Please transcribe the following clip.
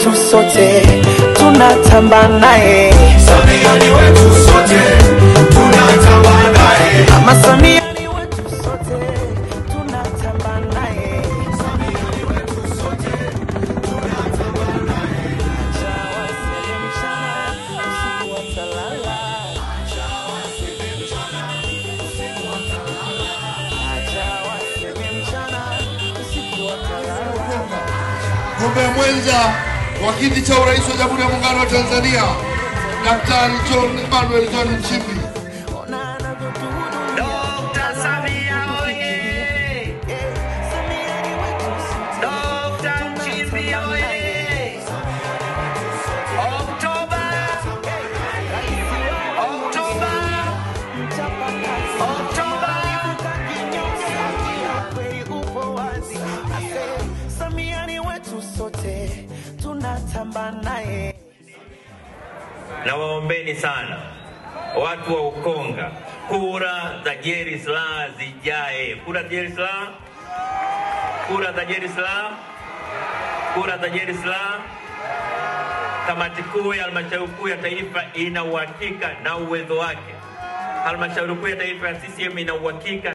wetu sote, tunatamba naye. Samia ni wetu sote, tunatamba naye. Mama Samia ni wetu sote, tunatamba naye. Samia ni wetu sote, tunatamba naye. Acha waseme mchana, usiku watalala. Acha waseme mchana, usiku watalala. Acha waseme mchana, usiku watalala. Mgombea mwenza wa kiti cha urais wa Jamhuri ya Muungano wa Tanzania, Daktari John Emmanuel John Nchimbi. Dr. Samia oye! Dr. Nchimbi oye! Oktoba! Oktoba! Oktoba! Samia ni wetu sote, tunatamba naye. Na waombeni sana watu wa Ukonga, kura za Jerry Silaa zijae. Kura za Jerry Silaa, kura za Jerry Silaa, kura za Jerry Silaa. Kamati kuu ya halmashauri kuu ya taifa ina uhakika na uwezo wake. Halmashauri kuu ya taifa ya CCM ina uhakika